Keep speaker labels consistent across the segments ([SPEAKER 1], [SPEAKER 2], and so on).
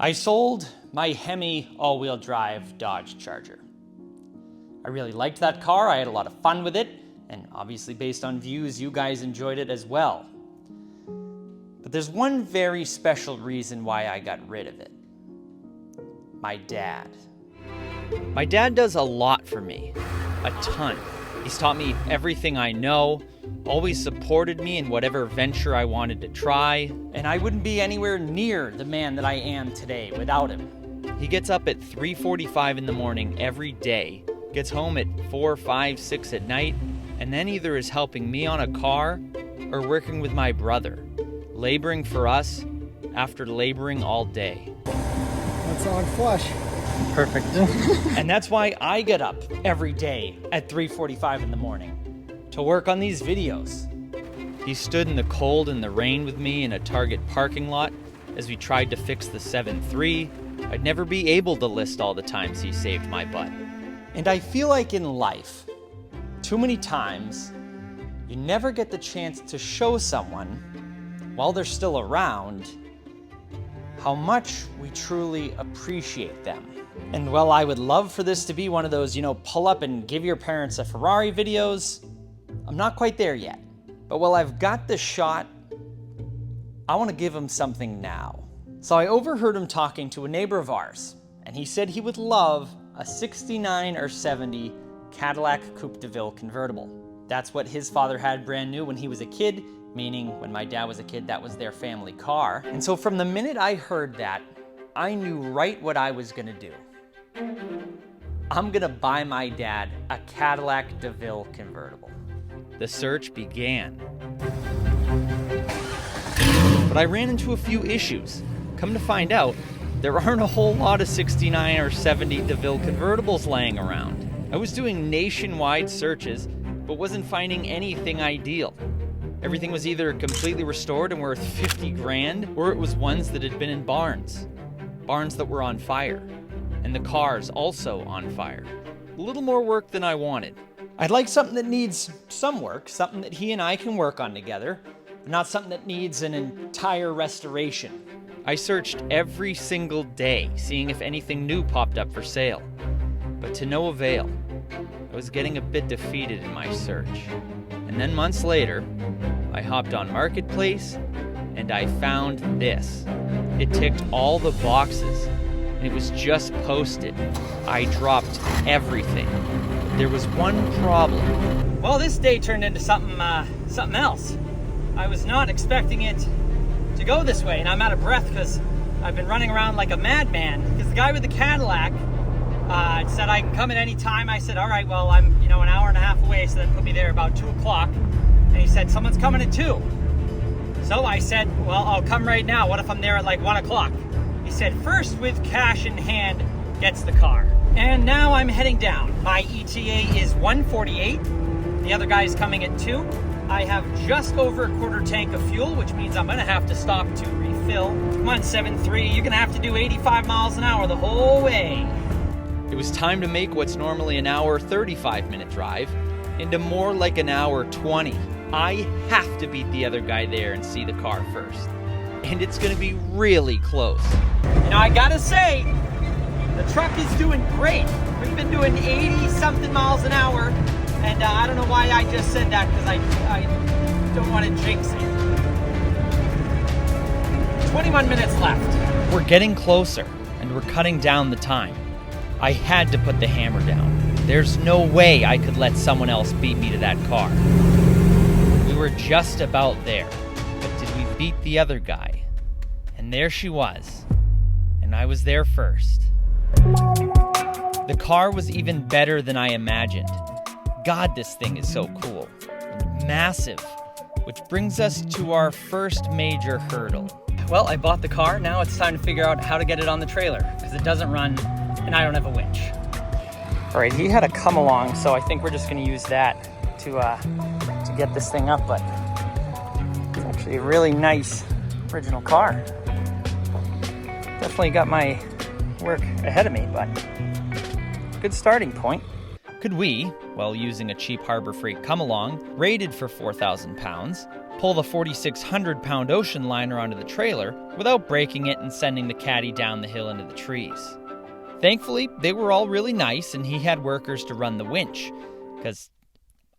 [SPEAKER 1] I sold my Hemi all-wheel drive Dodge Charger. I really liked that car, I had a lot of fun with it, and obviously based on views, you guys enjoyed it as well. But there's one very special reason why I got rid of it. My dad. My dad does a lot for me, a ton. He's taught me everything I know, always supported me in whatever venture I wanted to try, and I wouldn't be anywhere near the man that I am today without him. He gets up at 3:45 in the morning every day, gets home at 4, 5, 6 at night, and then either is helping me on a car or working with my brother, laboring for us after laboring all day.
[SPEAKER 2] That's on flush.
[SPEAKER 1] Perfect. And that's why I get up every day at 3:45 in the morning to work on these videos. He stood in the cold and the rain with me in a Target parking lot as we tried to fix the 7.3. I'd never be able to list all the times he saved my butt. And I feel like in life, too many times, you never get the chance to show someone, while they're still around, how much we truly appreciate them. And while I would love for this to be one of those, pull up and give your parents a Ferrari videos, I'm not quite there yet. But while I've got the shot, I want to give him something now. So I overheard him talking to a neighbor of ours, and he said he would love a 69 or 70 Cadillac Coupe de Ville convertible. That's what his father had brand new when he was a kid, meaning when my dad was a kid, that was their family car. And so from the minute I heard that, I knew right what I was gonna do. I'm gonna buy my dad a Cadillac DeVille convertible. The search began. But I ran into a few issues. Come to find out, there aren't a whole lot of 69 or 70 DeVille convertibles laying around. I was doing nationwide searches, but wasn't finding anything ideal. Everything was either completely restored and worth 50 grand, or it was ones that had been in barns that were on fire, and the cars also on fire. A little more work than I wanted. I'd like something that needs some work, something that he and I can work on together, not something that needs an entire restoration. I searched every single day, seeing if anything new popped up for sale, but to no avail. I was getting a bit defeated in my search. And then months later, I hopped on Marketplace and I found this. It ticked all the boxes and it was just posted. I dropped everything. There was one problem. Well, this day turned into something else. I was not expecting it to go this way, and I'm out of breath because I've been running around like a madman. Because the guy with the Cadillac said I can come at any time. I said, all right, well, I'm an hour and a half away, so that put me there about 2 o'clock. And he said, someone's coming at 2. So I said, well, I'll come right now. What if I'm there at like 1 o'clock? He said, first with cash in hand gets the car. And now I'm heading down. My ETA is 1:48. The other guy's coming at 2. I have just over a quarter tank of fuel, which means I'm gonna have to stop to refill. Come on, 7.3, you're gonna have to do 85 miles an hour the whole way. It was time to make what's normally an hour 35-minute drive into more like an hour 20. I have to beat the other guy there and see the car first. And it's gonna be really close. I gotta say, the truck is doing great. We've been doing 80-something miles an hour, and I don't know why I just said that, because I don't want to jinx it. 21 minutes left. We're getting closer, and we're cutting down the time. I had to put the hammer down. There's no way I could let someone else beat me to that car. We were just about there, but did we beat the other guy? And there she was, and I was there first. The car was even better than I imagined. God, this thing is so cool and massive, which brings us to our first major hurdle. Well, I bought the car. Now it's time to figure out how to get it on the trailer because it doesn't run and I don't have a winch. All right, he had a come along, so I think we're just going to use that to get this thing up, but it's actually a really nice original car. Definitely got my work ahead of me, but good starting point. Could we, while using a cheap Harbor Freight come-along, rated for 4,000 pounds, pull the 4,600-pound ocean liner onto the trailer without breaking it and sending the caddy down the hill into the trees. Thankfully, they were all really nice and he had workers to run the winch, because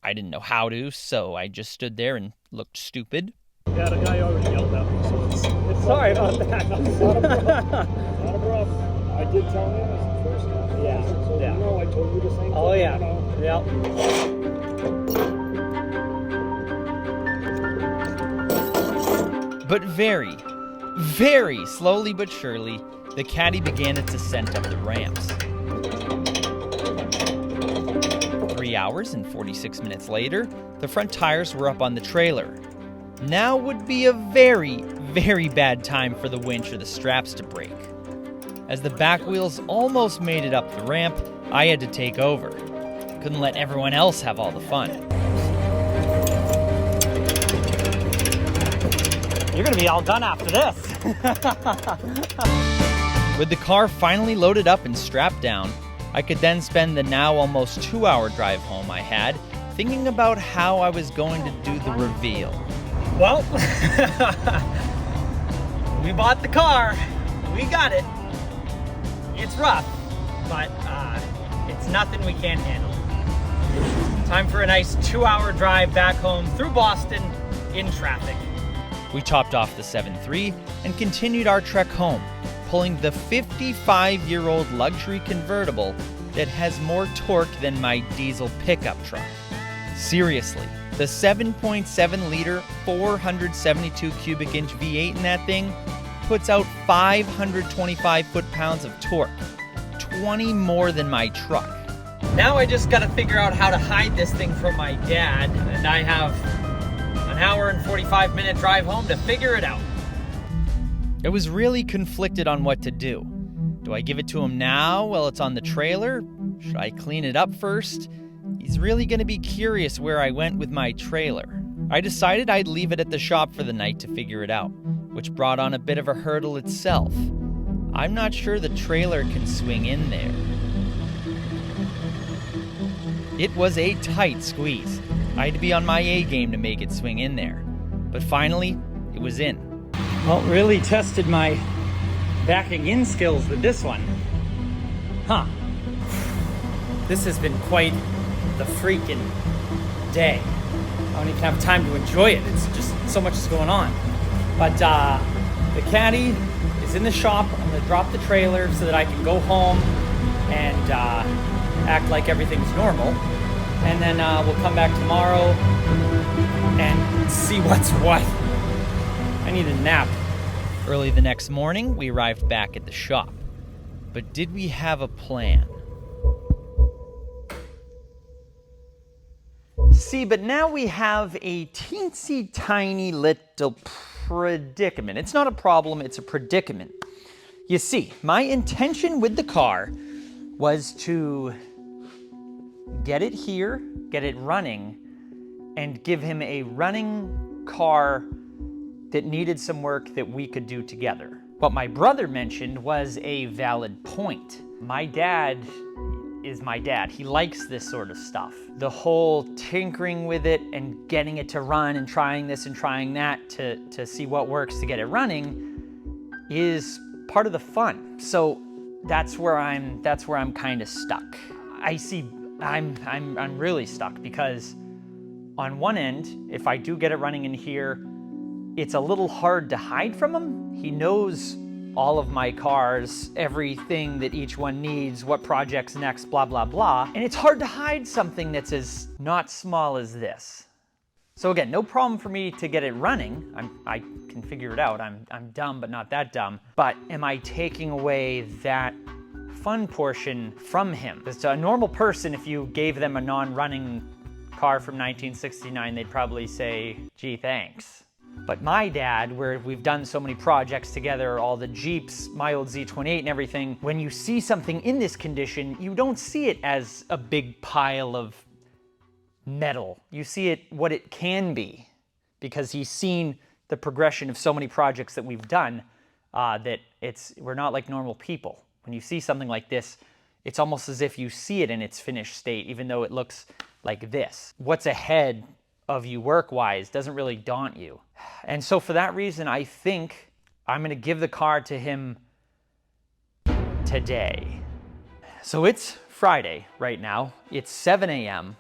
[SPEAKER 1] I didn't know how to, so I just stood there and looked stupid.
[SPEAKER 3] Yeah, the guy already yelled at me, so it's
[SPEAKER 2] Sorry about that.
[SPEAKER 3] not a problem. I did tell him as the first time.
[SPEAKER 2] Yeah,
[SPEAKER 3] So
[SPEAKER 2] yeah.
[SPEAKER 3] you know, I told you the same thing.
[SPEAKER 2] Oh, yeah.
[SPEAKER 3] You know.
[SPEAKER 2] Yep.
[SPEAKER 1] But very, very slowly but surely, the caddy began its ascent up the ramps. 3 hours and 46 minutes later, the front tires were up on the trailer. Now would be a very, very bad time for the winch or the straps to break. As the back wheels almost made it up the ramp, I had to take over. Couldn't let everyone else have all the fun.
[SPEAKER 2] You're gonna be all done after this.
[SPEAKER 1] With the car finally loaded up and strapped down, I could then spend the now almost 2-hour drive home I had thinking about how I was going to do the reveal.
[SPEAKER 2] Well, we bought the car. We got it. It's rough, but it's nothing we can't handle. Time for a nice 2-hour drive back home through Boston in traffic.
[SPEAKER 1] We topped off the 7.3 and continued our trek home, pulling the 55-year-old luxury convertible that has more torque than my diesel pickup truck. Seriously, the 7.7-liter, 472 cubic inch V8 in that thing puts out 525 foot-pounds of torque, 20 more than my truck.
[SPEAKER 2] Now I just gotta figure out how to hide this thing from my dad, and I have an hour and 45-minute drive home to figure it out.
[SPEAKER 1] I was really conflicted on what to do. Do I give it to him now while it's on the trailer? Should I clean it up first? He's really going to be curious where I went with my trailer. I decided I'd leave it at the shop for the night to figure it out, which brought on a bit of a hurdle itself. I'm not sure the trailer can swing in there. It was a tight squeeze. I had to be on my A game to make it swing in there. But finally, it was in.
[SPEAKER 2] Well, really tested my backing in skills with this one. Huh. This has been quite the freaking day. I don't even have time to enjoy it. It's just so much is going on. But the caddy is in the shop. I'm gonna drop the trailer so that I can go home and act like everything's normal. And then we'll come back tomorrow and see what's what. I need a nap.
[SPEAKER 1] Early the next morning, we arrived back at the shop. But did we have a plan? See, but now we have a teensy tiny little predicament. It's not a problem, it's a predicament. You see, my intention with the car was to get it here, get it running, and give him a running car that needed some work that we could do together. What my brother mentioned was a valid point. My dad is my dad. He likes this sort of stuff. The whole tinkering with it and getting it to run and trying this and trying that to see what works to get it running is part of the fun. So that's where I'm kind of stuck. I'm really stuck because on one end, if I do get it running in here, it's a little hard to hide from him. He knows all of my cars, everything that each one needs, what project's next, blah, blah, blah. And it's hard to hide something that's as not small as this. So again, no problem for me to get it running. I can figure it out. I'm dumb, but not that dumb. But am I taking away that fun portion from him? Because to a normal person, if you gave them a non-running car from 1969, they'd probably say, gee, thanks. But my dad, where we've done so many projects together, all the Jeeps, my old Z28 and everything, when you see something in this condition, you don't see it as a big pile of metal. You see it what it can be, because he's seen the progression of so many projects that we've done, that we're not like normal people. When you see something like this, it's almost as if you see it in its finished state, even though it looks like this. What's ahead of you work-wise, doesn't really daunt you. And so for that reason, I think I'm gonna give the car to him today. So it's Friday right now. It's 7 a.m.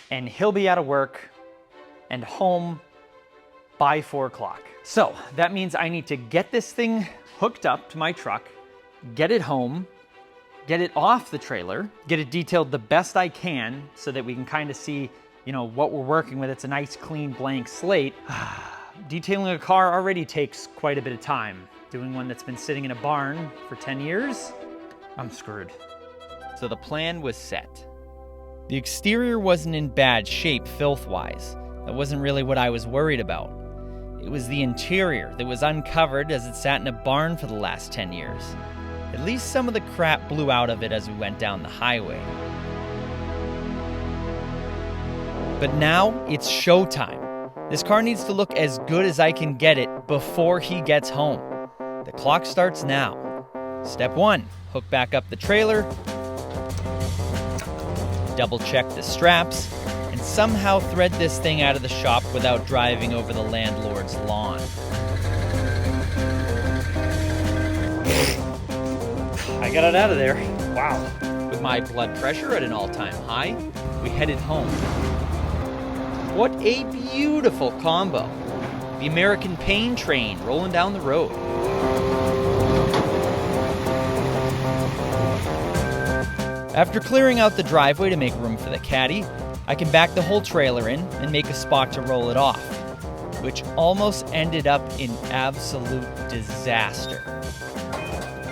[SPEAKER 1] and he'll be out of work and home by 4 o'clock. So that means I need to get this thing hooked up to my truck, get it home, get it off the trailer, get it detailed the best I can so that we can kind of see, you know, what we're working with. It's a nice, clean, blank slate. Detailing a car already takes quite a bit of time. Doing one that's been sitting in a barn for 10 years, I'm screwed. So the plan was set. The exterior wasn't in bad shape filth-wise. That wasn't really what I was worried about. It was the interior that was uncovered as it sat in a barn for the last 10 years. At least some of the crap blew out of it as we went down the highway. But now it's showtime. This car needs to look as good as I can get it before he gets home. The clock starts now. Step 1, hook back up the trailer, double check the straps, and somehow thread this thing out of the shop without driving over the landlord's lawn.
[SPEAKER 2] I got it out of there. Wow.
[SPEAKER 1] With my blood pressure at an all-time high, we headed home. What a beautiful combo. The American Pain train rolling down the road. After clearing out the driveway to make room for the caddy, I can back the whole trailer in and make a spot to roll it off, which almost ended up in absolute disaster.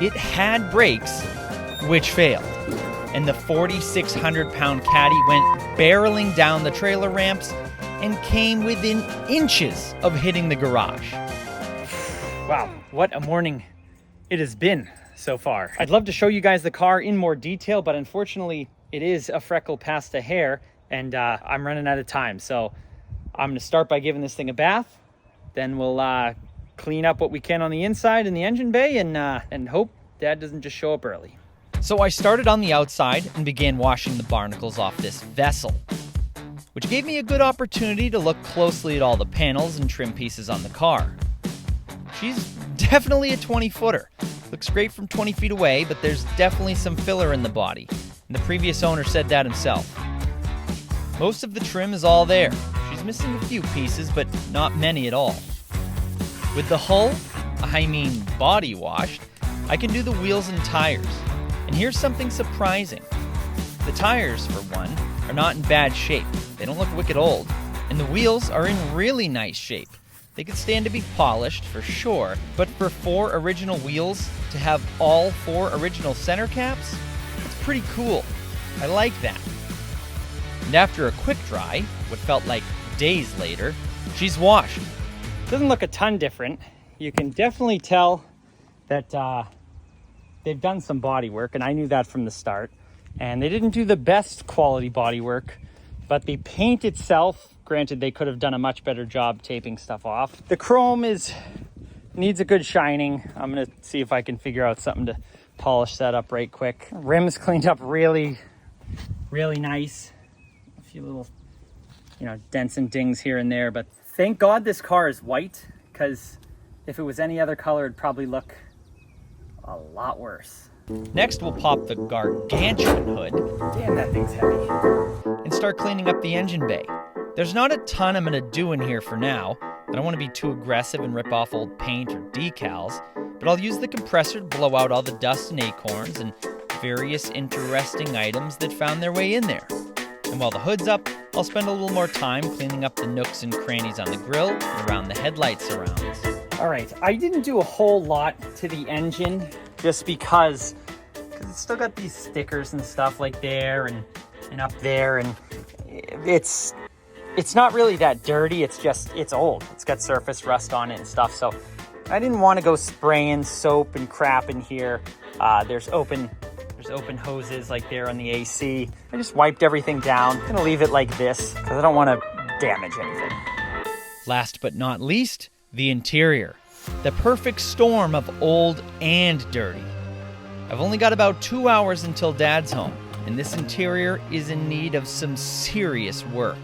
[SPEAKER 1] It had brakes, which failed, and the 4,600-pound caddy went barreling down the trailer ramps and came within inches of hitting the garage.
[SPEAKER 2] Wow, what a morning it has been so far. I'd love to show you guys the car in more detail, but unfortunately it is a freckle past a hair, and I'm running out of time. So I'm gonna start by giving this thing a bath, then we'll clean up what we can on the inside in the engine bay, and hope Dad doesn't just show up early.
[SPEAKER 1] So I started on the outside and began washing the barnacles off this vessel, which gave me a good opportunity to look closely at all the panels and trim pieces on the car. She's definitely a 20-footer. Looks great from 20 feet away, but there's definitely some filler in the body, and the previous owner said that himself. Most of the trim is all there. She's missing a few pieces, but not many at all. With the hull, I mean body washed, I can do the wheels and tires. And here's something surprising. The tires, for one, are not in bad shape. They don't look wicked old. And the wheels are in really nice shape. They could stand to be polished, for sure, but for 4 original wheels, to have all 4 original center caps, it's pretty cool. I like that. And after a quick dry, what felt like days later, she's washed.
[SPEAKER 2] Doesn't look a ton different. You can definitely tell that they've done some body work, and I knew that from the start. And they didn't do the best quality body work, but the paint itself, granted they could have done a much better job taping stuff off. The chrome needs a good shining. I'm gonna see if I can figure out something to polish that up right quick. Rim's cleaned up really, really nice. A few little, dents and dings here and there, but thank God this car is white, because if it was any other color, it'd probably look a lot worse.
[SPEAKER 1] Next, we'll pop the gargantuan hood.
[SPEAKER 2] Damn, that thing's heavy.
[SPEAKER 1] And start cleaning up the engine bay. There's not a ton I'm gonna do in here for now. I don't want to be too aggressive and rip off old paint or decals, but I'll use the compressor to blow out all the dust and acorns and various interesting items that found their way in there. And while the hood's up, I'll spend a little more time cleaning up the nooks and crannies on the grill and around the headlight surrounds.
[SPEAKER 2] All right, I didn't do a whole lot to the engine just because it's still got these stickers and stuff like there and up there, and it's not really that dirty. It's old. It's got surface rust on it and stuff. So I didn't want to go spraying soap and crap in here. There's open hoses like there on the AC. I just wiped everything down. I'm gonna leave it like this because I don't want to damage anything.
[SPEAKER 1] Last but not least, the interior. The perfect storm of old and dirty. I've only got about 2 hours until Dad's home, and this interior is in need of some serious work.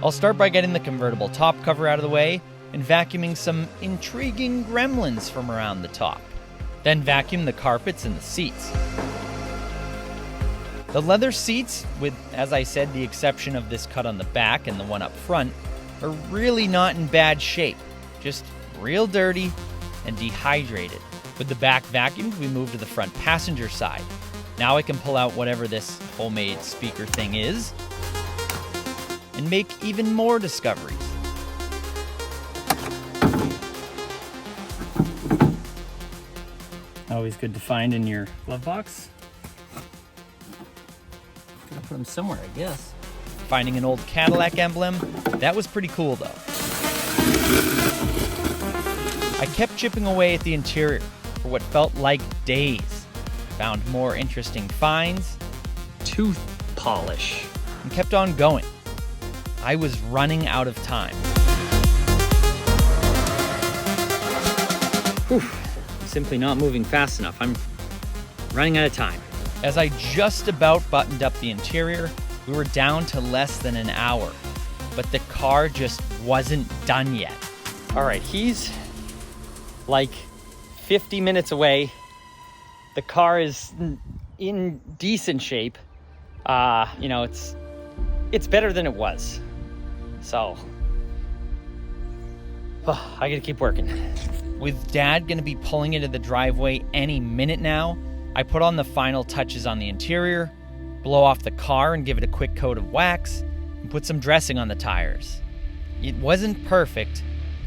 [SPEAKER 1] I'll start by getting the convertible top cover out of the way and vacuuming some intriguing gremlins from around the top. Then vacuum the carpets and the seats. The leather seats, with, as I said, the exception of this cut on the back and the one up front, are really not in bad shape, just real dirty and dehydrated. With the back vacuumed, we move to the front passenger side. Now I can pull out whatever this homemade speaker thing is and make even more discoveries.
[SPEAKER 2] Always good to find in your glove box.
[SPEAKER 1] Gotta put them somewhere, I guess. Finding an old Cadillac emblem, that was pretty cool though. I kept chipping away at the interior for what felt like days. Found more interesting finds, tooth polish, and kept on going. I was running out of time. Whew. Simply not moving fast enough. I'm running out of time. As I just about buttoned up the interior, we were down to less than an hour, but the car just wasn't done yet. All right, he's like 50 minutes away. The car is in decent shape. You know, it's better than it was. So, I gotta keep working. With Dad gonna be pulling into the driveway any minute now, I put on the final touches on the interior, blow off the car and give it a quick coat of wax, and put some dressing on the tires. It wasn't perfect,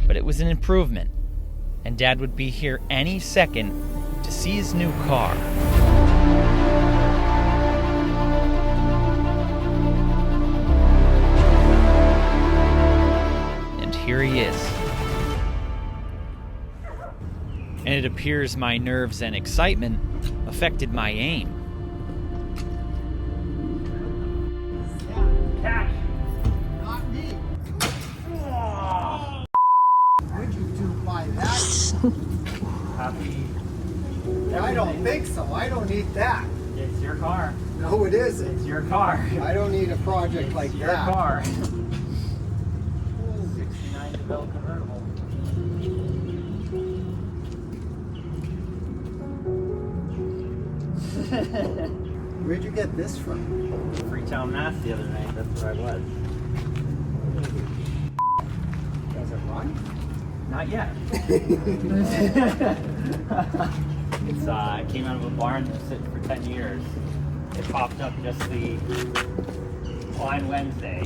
[SPEAKER 1] but it was an improvement. And Dad would be here any second to see his new car. And here he is. And it appears my nerves and excitement affected my aim.
[SPEAKER 4] Catch! Not me. Would you do by that?
[SPEAKER 2] Happy.
[SPEAKER 4] I don't think so. I don't need that.
[SPEAKER 2] It's your car.
[SPEAKER 4] No, it isn't.
[SPEAKER 2] It's your car.
[SPEAKER 4] I don't need a project like
[SPEAKER 2] Your
[SPEAKER 4] that.
[SPEAKER 2] car. 69 DeVille convertible.
[SPEAKER 4] Where'd you get this from?
[SPEAKER 2] Freetown, Mass the other night. That's where I was.
[SPEAKER 4] Does it run?
[SPEAKER 2] Not yet. It came out of a barn that was sitting for 10 years. It popped up just on Wednesday.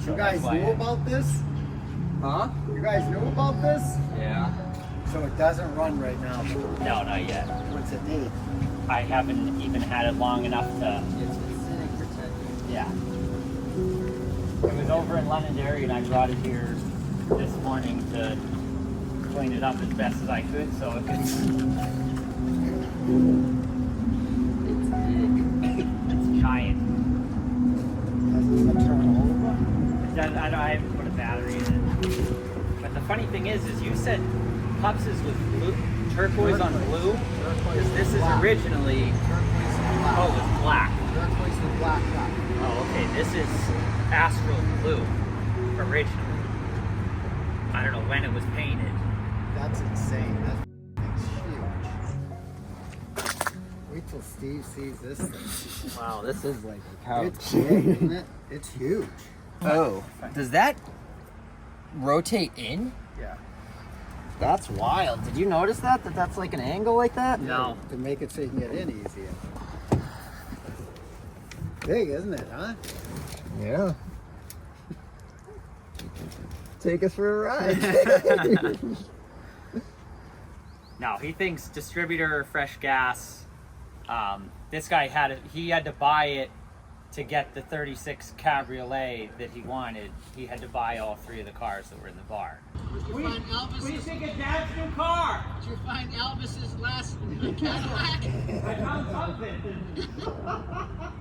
[SPEAKER 2] So
[SPEAKER 4] You guys
[SPEAKER 2] that's why
[SPEAKER 4] knew about this?
[SPEAKER 1] Huh?
[SPEAKER 4] You guys knew about this?
[SPEAKER 1] Yeah.
[SPEAKER 4] So it doesn't run right now.
[SPEAKER 2] No, not yet.
[SPEAKER 4] What's it need?
[SPEAKER 2] I haven't even had it long enough to.
[SPEAKER 4] It's been sitting for 10 years.
[SPEAKER 2] Yeah. It was over in Londonderry and I brought it here this morning to clean it up as best as I could so it could.
[SPEAKER 4] It's big.
[SPEAKER 2] It's giant.
[SPEAKER 4] Does it turn over?
[SPEAKER 2] I haven't put a battery in it. But the funny thing is you said Pups is with blue, turquoise on blue. Because this is
[SPEAKER 4] black.
[SPEAKER 2] originally.
[SPEAKER 4] Turquoise and black.
[SPEAKER 2] Oh, it's black.
[SPEAKER 4] Turquoise and black top.
[SPEAKER 2] Oh, okay. This is astral blue originally. I don't know when it was painted.
[SPEAKER 4] That's insane. That thing's huge. Wait till Steve sees this thing.
[SPEAKER 2] Wow, this is like a couch.
[SPEAKER 4] It's big, isn't it? It's huge.
[SPEAKER 5] Oh, does that rotate in?
[SPEAKER 4] Yeah.
[SPEAKER 5] That's wild. Did you notice that? That's like an angle like that?
[SPEAKER 2] No.
[SPEAKER 4] To make it so you can get in easier. Big, isn't it, huh?
[SPEAKER 5] Yeah. Take us for a ride.
[SPEAKER 2] No, he thinks distributor fresh gas. This guy had it. He had to buy it to get the 36 Cabriolet that he wanted. He had to buy all three of the cars that were in the bar.
[SPEAKER 6] What do you think of
[SPEAKER 2] Dad's new car?
[SPEAKER 6] Did you find Elvis's last Cadillac?
[SPEAKER 2] I found something.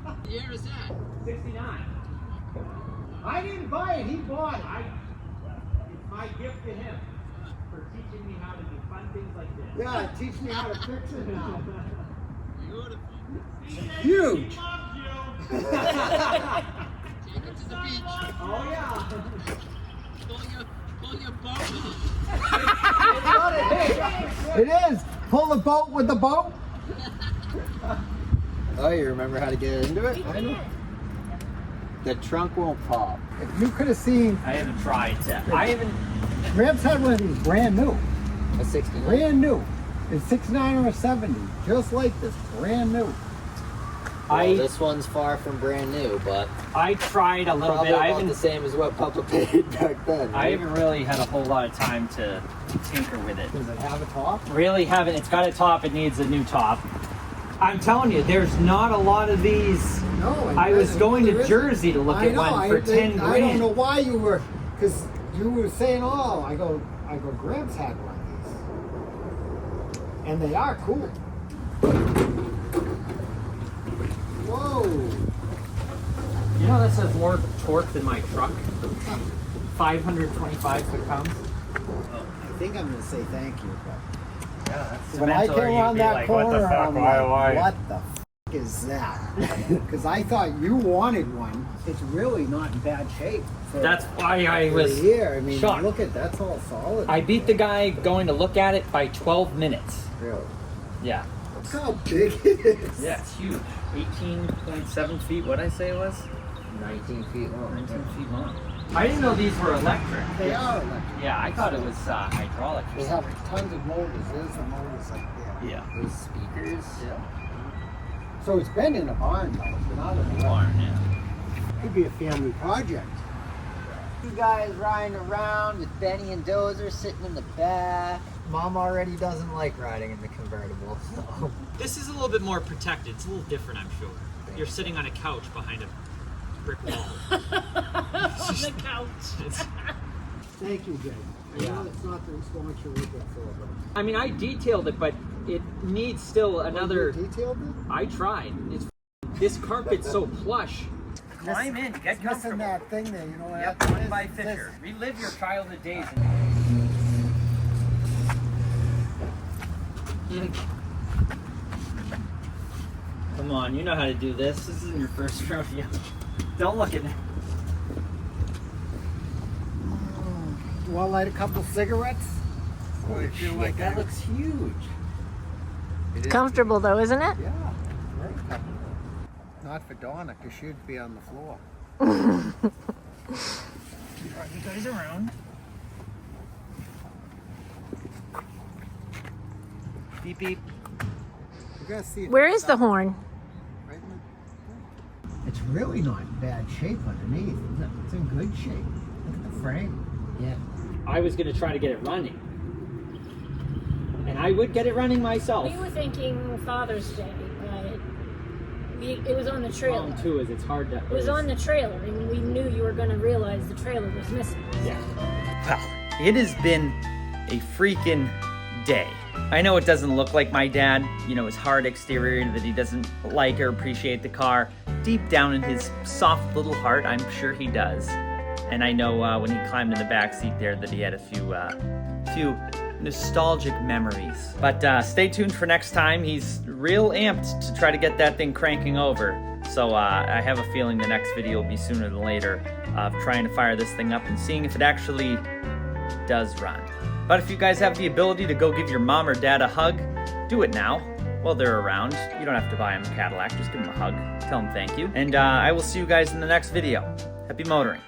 [SPEAKER 6] What year is that?
[SPEAKER 2] 69.
[SPEAKER 4] I didn't buy it, he bought it.
[SPEAKER 2] It's my gift to him for teaching me how to do fun things like this.
[SPEAKER 4] Yeah, teach me how to fix it now.
[SPEAKER 6] Beautiful.
[SPEAKER 4] Huge.
[SPEAKER 6] Dad Take it to the beach.
[SPEAKER 2] Oh yeah.
[SPEAKER 6] Pull your boat.
[SPEAKER 4] It is. Pull the boat with the boat.
[SPEAKER 5] Oh, you remember how to get into it?
[SPEAKER 4] I know.
[SPEAKER 5] The trunk won't pop.
[SPEAKER 4] If you could have seen,
[SPEAKER 2] I haven't tried to. I haven't.
[SPEAKER 4] Gramps had one of these brand new.
[SPEAKER 5] A 69.
[SPEAKER 4] Brand new. It's 69 or 70. Just like this. Brand new.
[SPEAKER 5] Well, this one's far from brand new, but
[SPEAKER 2] I tried a little
[SPEAKER 5] probably
[SPEAKER 2] bit. I
[SPEAKER 5] about
[SPEAKER 2] haven't.
[SPEAKER 5] the same as what Papa paid back then.
[SPEAKER 2] I haven't really had a whole lot of time to tinker with it.
[SPEAKER 4] Does it have a top?
[SPEAKER 2] Really haven't. It's got a top. It needs a new top. I'm telling you, there's not a lot of these.
[SPEAKER 4] No.
[SPEAKER 2] I was
[SPEAKER 4] doesn't.
[SPEAKER 2] going
[SPEAKER 4] There
[SPEAKER 2] to
[SPEAKER 4] isn't.
[SPEAKER 2] Jersey to look
[SPEAKER 4] I
[SPEAKER 2] at
[SPEAKER 4] know,
[SPEAKER 2] one for 10
[SPEAKER 4] I don't know
[SPEAKER 2] grand.
[SPEAKER 4] why you were, because you were saying, oh, I go, Gramps had one of these. And they are cool. Whoa.
[SPEAKER 2] You know that says more torque than my truck. 525 foot-pounds.
[SPEAKER 4] I think I'm going to say thank you, but
[SPEAKER 2] It's
[SPEAKER 4] when I
[SPEAKER 2] mental,
[SPEAKER 4] came
[SPEAKER 2] or you'd
[SPEAKER 4] around
[SPEAKER 2] be
[SPEAKER 4] that
[SPEAKER 2] like, what the
[SPEAKER 4] corner,
[SPEAKER 2] fuck?
[SPEAKER 4] I'm
[SPEAKER 2] Why?
[SPEAKER 4] like, what the f is that? Because I thought you wanted one. It's really not in bad shape. For,
[SPEAKER 2] That's why I
[SPEAKER 4] for
[SPEAKER 2] was
[SPEAKER 4] the year. I mean,
[SPEAKER 2] shocked.
[SPEAKER 4] look at that's all solid.
[SPEAKER 2] I beat the guy going to look at it by 12 minutes.
[SPEAKER 4] Really.
[SPEAKER 2] Yeah.
[SPEAKER 4] Look how big it is.
[SPEAKER 2] Yeah, it's huge. 18.7 feet, what'd I say it was?
[SPEAKER 5] 19 feet long.
[SPEAKER 2] 19 feet long. I didn't know these were electric.
[SPEAKER 4] They are electric.
[SPEAKER 2] Yeah, I thought it was hydraulic.
[SPEAKER 4] They have tons of motors. There's the motors like there.
[SPEAKER 2] Yeah.
[SPEAKER 5] These speakers.
[SPEAKER 4] So it's been in a barn though. It's been out of the
[SPEAKER 2] Barn, yeah.
[SPEAKER 4] Could be a family project.
[SPEAKER 5] You guys riding around with Benny and Dozer sitting in the back. Mom already doesn't like riding in the convertible, so.
[SPEAKER 1] This is a little bit more protected. It's a little different, I'm sure. You're sitting on a couch behind a brick wall.
[SPEAKER 6] On the couch.
[SPEAKER 4] Thank you, Jay. I
[SPEAKER 2] Yeah.
[SPEAKER 4] know it's not the response you're looking for, but
[SPEAKER 2] I mean, I detailed it, but it needs still another.
[SPEAKER 4] You detailed it?
[SPEAKER 2] I tried. This carpet's so plush. Climb in, get
[SPEAKER 4] It's missing
[SPEAKER 2] comfortable.
[SPEAKER 4] that thing there. You know what?
[SPEAKER 2] Yep,
[SPEAKER 4] that
[SPEAKER 2] one
[SPEAKER 4] is?
[SPEAKER 2] by
[SPEAKER 4] It's
[SPEAKER 2] Fisher.
[SPEAKER 4] this.
[SPEAKER 2] Relive your childhood days. Come on, you know how to do this. This isn't your first rodeo. Don't look at me.
[SPEAKER 4] You want to light a couple cigarettes? Or you feel like
[SPEAKER 2] That looks huge.
[SPEAKER 7] Comfortable though, isn't it?
[SPEAKER 4] Yeah, very comfortable. Not for Donna, because she'd be on the floor.
[SPEAKER 2] Are you guys around? Beep beep.
[SPEAKER 4] You gotta see it.
[SPEAKER 7] Where is the horn?
[SPEAKER 4] Right in the- It's really not in bad shape underneath, isn't it? It's in good shape. Look at the frame.
[SPEAKER 5] Yeah.
[SPEAKER 2] I was gonna try to get it running. And I would get it running myself.
[SPEAKER 7] We were thinking Father's Day, but it was on the trailer.
[SPEAKER 2] Problem too is it's hard to.
[SPEAKER 7] It was on the trailer, and we knew you were going to realize the trailer was missing.
[SPEAKER 2] Yeah. Well, it has been a freaking day. I know it doesn't look like my dad, you know, his hard exterior, that he doesn't like or appreciate the car. Deep down in his soft little heart, I'm sure he does. And I know when he climbed in the back seat there that he had a few nostalgic memories. But stay tuned for next time. He's real amped to try to get that thing cranking over. So I have a feeling the next video will be sooner than later of trying to fire this thing up and seeing if it actually does run. But if you guys have the ability to go give your mom or dad a hug, do it now while they're around. You don't have to buy them a Cadillac, just give them a hug. Tell them thank you. And I will see you guys in the next video. Happy motoring.